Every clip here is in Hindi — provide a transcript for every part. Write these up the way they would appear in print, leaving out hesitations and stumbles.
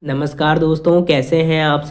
नमस्कार दोस्तों, कैसे हैं आप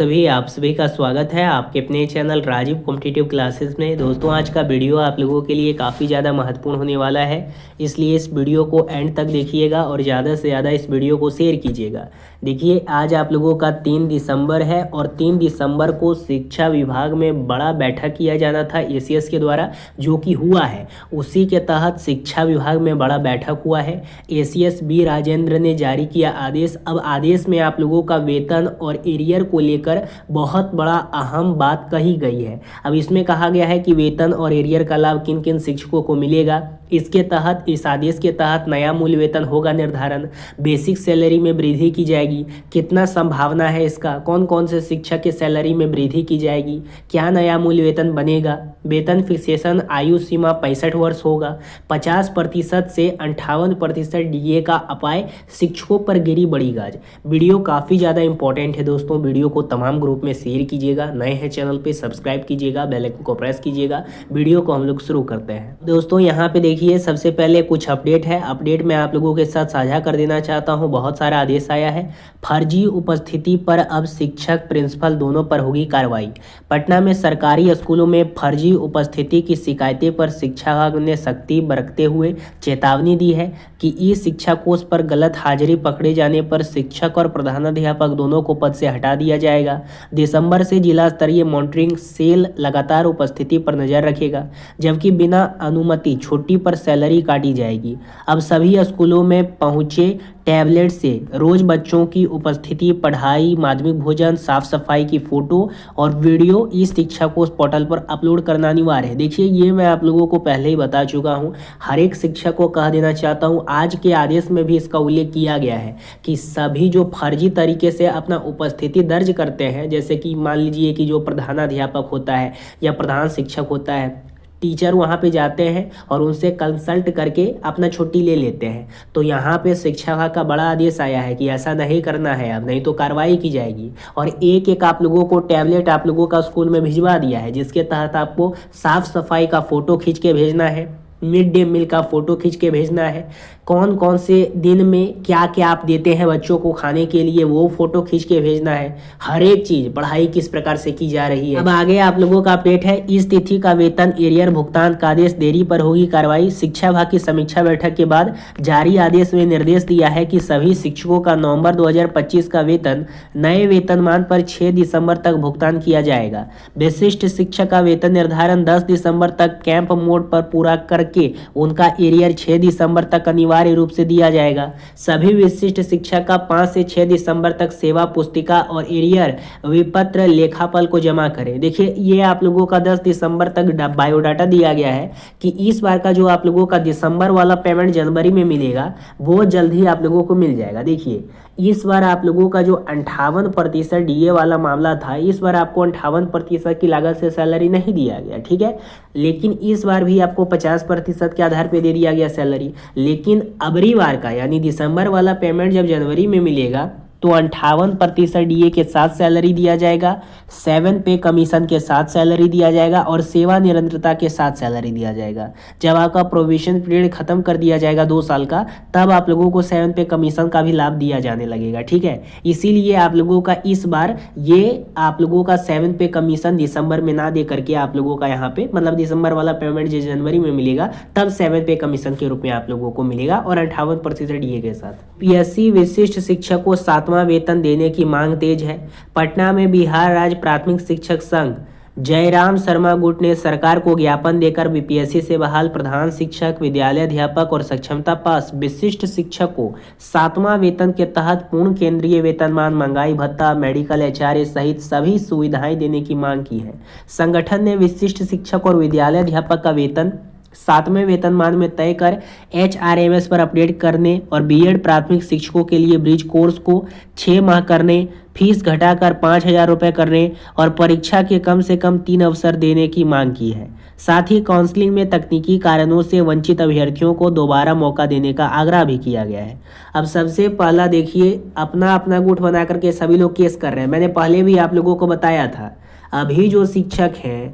सभी का स्वागत है आपके अपने चैनल राजीव कॉम्पिटिटिव क्लासेस में। दोस्तों, आज का वीडियो आप लोगों के लिए काफ़ी ज़्यादा महत्वपूर्ण होने वाला है, इसलिए इस वीडियो को एंड तक देखिएगा और ज़्यादा से ज़्यादा इस वीडियो को शेयर कीजिएगा। देखिए, आज आप लोगों का 3 दिसंबर है और 3 दिसंबर को शिक्षा विभाग में बड़ा बैठक किया जाना था एसीएस के द्वारा, जो कि हुआ है। उसी के तहत शिक्षा विभाग में बड़ा बैठक हुआ है। एसीएस बी राजेंद्र ने जारी किया आदेश। अब आदेश में आप लोगों का वेतन और एरियर को लेकर बहुत बड़ा अहम बात कही गई है। अब इसमें कहा गया है कि वेतन और एरियर का लाभ किन किन शिक्षकों को मिलेगा। इसके तहत, इस आदेश के तहत नया मूल्य वेतन होगा निर्धारण, बेसिक सैलरी में वृद्धि की जाएगी, कितना संभावना है इसका, कौन कौन से शिक्षक के सैलरी में वृद्धि की जाएगी, क्या नया मूल्य वेतन बनेगा, वेतन फिक्सेशन आयु सीमा 65 वर्ष होगा, 50% से 58% डीए का अपाय, शिक्षकों पर गिरी बड़ी गाज। वीडियो काफ़ी ज़्यादा इंपॉर्टेंट है दोस्तों, वीडियो को तमाम ग्रुप में शेयर कीजिएगा, नए हैं चैनल पे सब्सक्राइब कीजिएगा, बेल आइकन को प्रेस कीजिएगा। वीडियो को हम लोग शुरू करते हैं। दोस्तों, यहाँ पे देखिए, सबसे पहले कुछ अपडेट है। अपडेट मैं आप लोगों के साथ साझा कर देना चाहता हूँ। बहुत सारा आदेश आया है। फर्जी उपस्थिति पर अब शिक्षक प्रिंसिपल दोनों पर होगी कार्रवाई। पटना में सरकारी स्कूलों में फर्जी उपस्थिति की शिकायतें पर शिक्षा विभाग ने सख्ती बरतते हुए चेतावनी दी है कि ई शिक्षा कोष पर गलत हाजिरी पकड़े जाने पर शिक्षक और प्रधानाध्यापक दोनों को पद से हटा दिया जाएगा। दिसंबर से जिला स्तरीय मॉनिटरिंग सेल लगातार उपस्थिति पर नजर रखेगा, जबकि बिना अनुमति छुट्टी पर सैलरी काटी जाएगी। अब सभी स्कूलों में पहुंचे टैबलेट से रोज बच्चों की उपस्थिति, पढ़ाई, माध्यमिक भोजन, साफ सफाई की फोटो और वीडियो ई शिक्षा कोष पोर्टल पर अपलोड करना अनिवार्य है। देखिए, ये मैं आप लोगों को पहले ही बता चुका हूँ। हर एक शिक्षक को कह देना चाहता हूँ, आज के आदेश में भी इसका उल्लेख किया गया है कि सभी जो फर्जी तरीके से अपना उपस्थिति दर्ज करते हैं, जैसे कि मान लीजिए कि जो प्रधानाध्यापक होता है या प्रधान शिक्षक होता है, टीचर वहाँ पे जाते हैं और उनसे कंसल्ट करके अपना छुट्टी ले लेते हैं। तो यहाँ पे शिक्षा विभाग का बड़ा आदेश आया है कि ऐसा नहीं करना है, अब नहीं तो कार्रवाई की जाएगी। और एक एक आप लोगों को टैबलेट आप लोगों का स्कूल में भिजवा दिया है, जिसके तहत आपको साफ सफाई का फोटो खींच के भेजना है, मिड डे मील का फोटो खींच के भेजना है, कौन कौन से दिन में क्या क्या आप देते हैं बच्चों को खाने के लिए, वो फोटो खींच के भेजना है। हर एक चीज, पढ़ाई किस प्रकार से की जा रही है। अब आगे आप लोगों का अपडेट है। इस तिथि का वेतन एरियर भुगतान का आदेश, देरी पर होगी कार्रवाई। शिक्षा विभाग की समीक्षा बैठक के बाद जारी आदेश में निर्देश दिया है कि सभी शिक्षकों का नवंबर 2025 का वेतन नए वेतनमान पर 6 दिसंबर तक भुगतान किया जाएगा। विशिष्ट शिक्षक का वेतन निर्धारण 10 दिसंबर तक कैंप मोड पर पूरा करके उनका एरियर 6 दिसंबर तक अनिवार्य रूप से दिया जाएगा। सभी विशिष्ट शिक्षक का 5 से 6 दिसंबर तक सेवा पुस्तिका और एरियर विपत्र लेखापल को जमा करें। देखिए, ये आप लोगों का 10 दिसंबर तक बायोडाटा दिया गया है कि इस बार का जो आप लोगों का दिसंबर वाला पेमेंट जनवरी में मिलेगा, वो जल्द ही आप लोगों को मिल जाएगा। देखिए, इस बार आप लोगों का जो 58% डीए वाला मामला था, इस बार आपको 58% की लागत से सैलरी नहीं दिया गया, ठीक है। लेकिन इस बार भी आपको 50% के आधार पे दे दिया गया सैलरी। लेकिन अबरी बार का यानी दिसंबर वाला पेमेंट जब जनवरी में मिलेगा तो 58% डीए के साथ सैलरी दिया जाएगा, 7 पे कमीशन के साथ सैलरी दिया जाएगा और सेवा निरंतरता के साथ सैलरी दिया जाएगा। जब आपका प्रोविजन पीरियड खत्म कर दिया जाएगा 2 साल का, तब आप लोगों को 7 पे कमीशन का भी लाभ दिया जाने लगेगा, ठीक है। इसीलिए आप लोगों का इस बार ये आप लोगों का 7 पे कमीशन दिसंबर में ना दे करके आप लोगों का यहाँ पे, मतलब दिसंबर वाला पेमेंट जो जनवरी में मिलेगा, तब 7 पे कमीशन के रूप में आप लोगों को मिलेगा और 58% डीए के साथ। पीएससी विशिष्ट शिक्षक को 7वां वेतन देने की मांग तेज है। पटना में बिहार राज्य प्राथमिक शिक्षक संघ जयराम शर्मा गुट ने सरकार को ज्ञापन देकर बीपीएससी से बहाल प्रधान शिक्षक, विद्यालय अध्यापक और सक्षमता पास विशिष्ट शिक्षक को 7वां वेतन के तहत पूर्ण केंद्रीय वेतनमान, महंगाई भत्ता, मेडिकल एचआरए सहित सभी सुविधाएं देने की मांग की है। संगठन ने विशिष्ट शिक्षक और विद्यालय अध्यापक का वेतन 7वें वेतनमान में तय कर एचआरएमएस पर अपडेट करने और बीएड प्राथमिक शिक्षकों के लिए ब्रिज कोर्स को 6 माह करने, फीस घटाकर 5,000 रुपये करने और परीक्षा के कम से कम 3 अवसर देने की मांग की है। साथ ही काउंसलिंग में तकनीकी कारणों से वंचित अभ्यर्थियों को दोबारा मौका देने का आग्रह भी किया गया है। अब सबसे पहला देखिए, अपना अपना गुट बना करके सभी लोग केस कर रहे हैं। मैंने पहले भी आप लोगों को बताया था, अभी जो शिक्षक हैं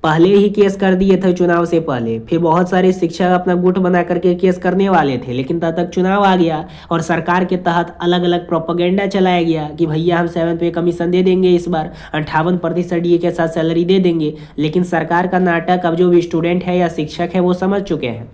पहले ही केस कर दिए थे चुनाव से पहले। फिर बहुत सारे शिक्षक अपना गुट बना करके केस करने वाले थे, लेकिन तब तक चुनाव आ गया और सरकार के तहत अलग अलग प्रोपेगेंडा चलाया गया कि भैया हम 7th पे कमीशन दे देंगे, इस बार 58% डीए के साथ सैलरी दे देंगे। लेकिन सरकार का नाटक अब जो भी स्टूडेंट है या शिक्षक है वो समझ चुके हैं,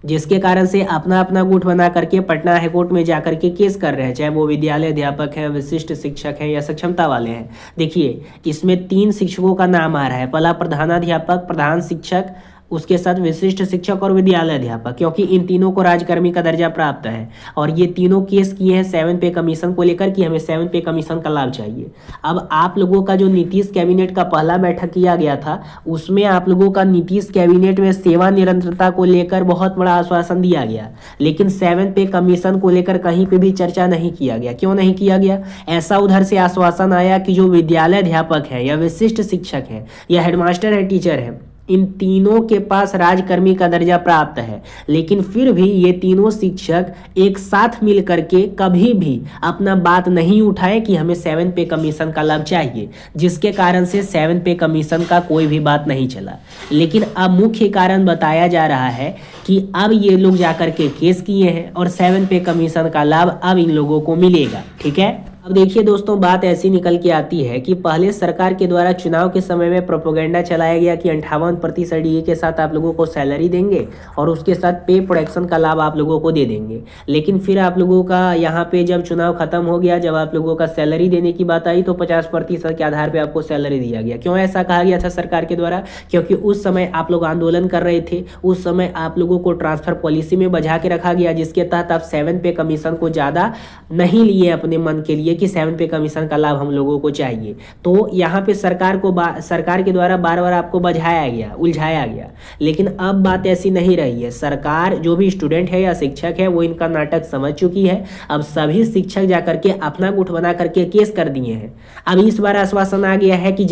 जिसके कारण से अपना अपना गुट बना करके पटना हाईकोर्ट में जाकर के केस कर रहे हैं, चाहे वो विद्यालय अध्यापक हैं, विशिष्ट शिक्षक हैं या सक्षमता वाले हैं। देखिए इसमें 3 शिक्षकों का नाम आ रहा है, पहला प्रधानाध्यापक, प्रधान शिक्षक, उसके साथ विशिष्ट शिक्षक और विद्यालय अध्यापक, क्योंकि इन तीनों को राजकर्मी का दर्जा प्राप्त है और ये तीनों केस किए हैं 7 पे कमीशन को लेकर कि हमें 7 पे कमीशन का लाभ चाहिए। अब आप लोगों का जो नीतीश कैबिनेट का पहला बैठक किया गया था, उसमें आप लोगों का नीतीश कैबिनेट में सेवा निरंतरता को लेकर बहुत बड़ा आश्वासन दिया गया, लेकिन 7 पे कमीशन को लेकर कहीं पे भी चर्चा नहीं किया गया। क्यों नहीं किया गया? ऐसा उधर से आश्वासन आया कि जो विद्यालय अध्यापक है या विशिष्ट शिक्षक है या हेडमास्टर है, टीचर है, इन तीनों के पास राजकर्मी का दर्जा प्राप्त है, लेकिन फिर भी ये तीनों शिक्षक एक साथ मिल करके कभी भी अपना बात नहीं उठाए कि हमें 7 पे कमीशन का लाभ चाहिए, जिसके कारण से 7 पे कमीशन का कोई भी बात नहीं चला। लेकिन अब मुख्य कारण बताया जा रहा है कि अब ये लोग जाकर के केस किए हैं और 7 पे कमीशन का लाभ अब इन लोगों को मिलेगा। ठीक है, अब देखिए दोस्तों, बात ऐसी निकल के आती है कि पहले सरकार के द्वारा चुनाव के समय में प्रोपेगेंडा चलाया गया कि 58% डीए के साथ आप लोगों को सैलरी देंगे और उसके साथ पे प्रोडक्शन का लाभ आप लोगों को दे देंगे। लेकिन फिर आप लोगों का यहाँ पे जब चुनाव खत्म हो गया, जब आप लोगों का सैलरी देने की बात आई तो 50% के आधार पर आपको सैलरी दिया गया। क्यों ऐसा कहा गया था सरकार के द्वारा? क्योंकि उस समय आप लोग आंदोलन कर रहे थे, उस समय आप लोगों को ट्रांसफर पॉलिसी में बजा के रखा गया, जिसके तहत आप 7 पे कमीशन को ज़्यादा नहीं लिए अपने मन के लिए कि 7 पे कमीशन का लाभ हम लोगों को चाहिए। तो यहाँ पे सरकार के द्वारा बार बार आपको बझाया गया, उलझाया गया। लेकिन अब बात ऐसी नहीं रही है। सरकार जो भी स्टूडेंट है या शिक्षक है वो इनका नाटक समझ चुकी है। अब सभी शिक्षक जाकर के अपना गुट बना करके केस कर दिए हैं। अब इस बार आश्वासन आ गया है कि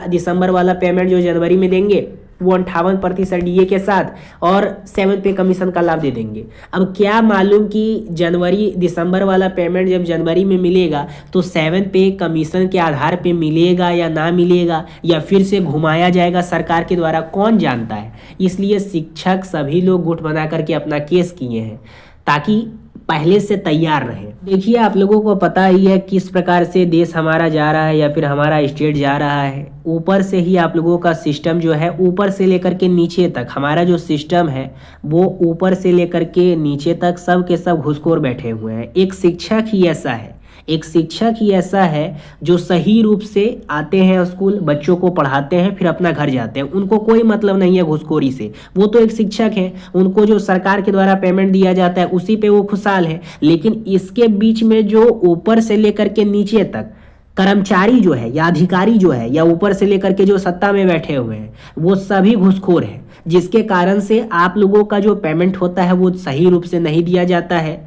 दिसंबर वाला पेमेंट जो जनवरी में देंगे वो 58% डीए के साथ और 7 पे कमीशन का लाभ दे देंगे। अब क्या मालूम कि दिसंबर वाला पेमेंट जब जनवरी में मिलेगा तो 7 पे कमीशन के आधार पे मिलेगा या ना मिलेगा, या फिर से घुमाया जाएगा सरकार के द्वारा, कौन जानता है। इसलिए शिक्षक सभी लोग गुट बना करके अपना केस किए हैं ताकि पहले से तैयार रहे। देखिए आप लोगों को पता ही है किस प्रकार से देश हमारा जा रहा है या फिर हमारा स्टेट जा रहा है। ऊपर से ही आप लोगों का सिस्टम जो है, ऊपर से लेकर के नीचे तक हमारा जो सिस्टम है वो ऊपर से लेकर के नीचे तक सब के सब घुसखोर बैठे हुए हैं। एक शिक्षक ही ऐसा है जो सही रूप से आते हैं स्कूल, बच्चों को पढ़ाते हैं, फिर अपना घर जाते हैं। उनको कोई मतलब नहीं है घुसखोरी से। वो तो एक शिक्षक है, उनको जो सरकार के द्वारा पेमेंट दिया जाता है उसी पे वो खुशहाल है। लेकिन इसके बीच में जो ऊपर से लेकर के नीचे तक कर्मचारी जो है या अधिकारी जो है या ऊपर से लेकर के जो सत्ता में बैठे हुए हैं वो सभी घुसखोर हैं, जिसके कारण से आप लोगों का जो पेमेंट होता है वो सही रूप से नहीं दिया जाता है।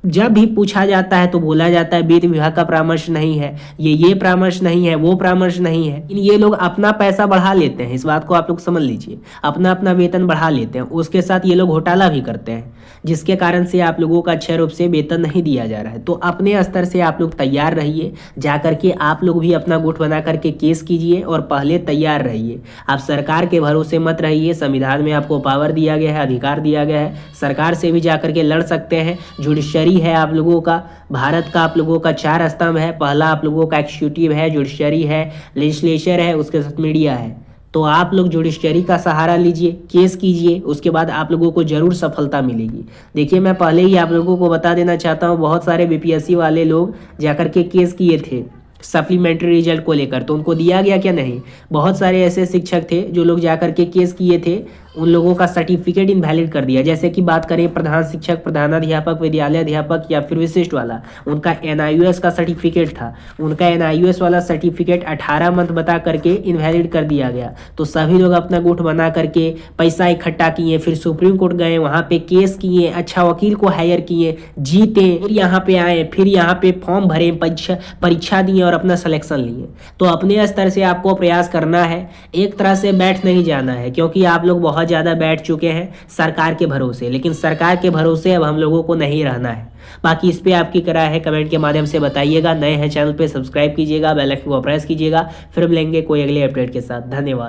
जब भी पूछा जाता है तो बोला जाता है वित्त विभाग का परामर्श नहीं है, ये परामर्श नहीं है, वो परामर्श नहीं है। ये लोग अपना पैसा बढ़ा लेते हैं, इस बात को आप लोग समझ लीजिए। अपना अपना वेतन बढ़ा लेते हैं, उसके साथ ये लोग घोटाला भी करते हैं, जिसके कारण से आप लोगों का अच्छे रूप से वेतन नहीं दिया जा रहा है। तो अपने स्तर से आप लोग तैयार रहिए, जा करके आप लोग भी अपना गुट बना करके केस कीजिए और पहले तैयार रहिए। आप सरकार के भरोसे मत रहिए। संविधान में आपको पावर दिया गया है, अधिकार दिया गया है, सरकार से भी जा करके लड़ सकते हैं। जुडिशरी है आप लोगों का, भारत का आप लोगों का 4 स्तंभ है। पहला आप लोगों का एक्जीक्यूटिव है, जुडिशरी है, लेजिस्लेचर है, उसके साथ मीडिया है। तो आप लोग जुडिशरी का सहारा लीजिए, केस कीजिए, उसके बाद आप लोगों को जरूर सफलता मिलेगी। देखिए मैं पहले ही आप लोगों को बता देना चाहता हूँ, बहुत सारे बीपीएससी वाले लोग जाकर के केस किए थे सप्लीमेंट्री रिजल्ट को लेकर, तो उनको दिया गया क्या? नहीं। बहुत सारे ऐसे शिक्षक थे जो लोग जाकर के केस किए थे, उन लोगों का सर्टिफिकेट इनवैलिड कर दिया। जैसे कि बात करें प्रधान शिक्षक, प्रधानाध्यापक, विद्यालय अध्यापक या फिर विशिष्ट वाला, उनका एनआईयूएस का सर्टिफिकेट था, उनका एनआईयूएस वाला सर्टिफिकेट 18 मंथ बता करके इनवैलिड कर दिया गया। तो सभी लोग अपना गुट बना करके पैसा इकट्ठा किए, फिर सुप्रीम कोर्ट गए, वहाँ पे केस किए, अच्छा वकील को हायर किए, जीते, फिर यहाँ पे आए, फिर यहाँ पे फॉर्म भरे, परीक्षा दिए और अपना सिलेक्शन लिए। तो अपने स्तर से आपको प्रयास करना है, एक तरह से बैठ नहीं जाना है, क्योंकि आप लोग बहुत ज़्यादा बैठ चुके हैं सरकार के भरोसे। लेकिन सरकार के भरोसे अब हम लोगों को नहीं रहना है। बाकी इस पे आपकी क्या राय है कमेंट के माध्यम से बताइएगा। नए हैं चैनल पे सब्सक्राइब कीजिएगा, बेल आइकन को प्रेस कीजिएगा। फिर मिलेंगे कोई अगले अपडेट के साथ। धन्यवाद।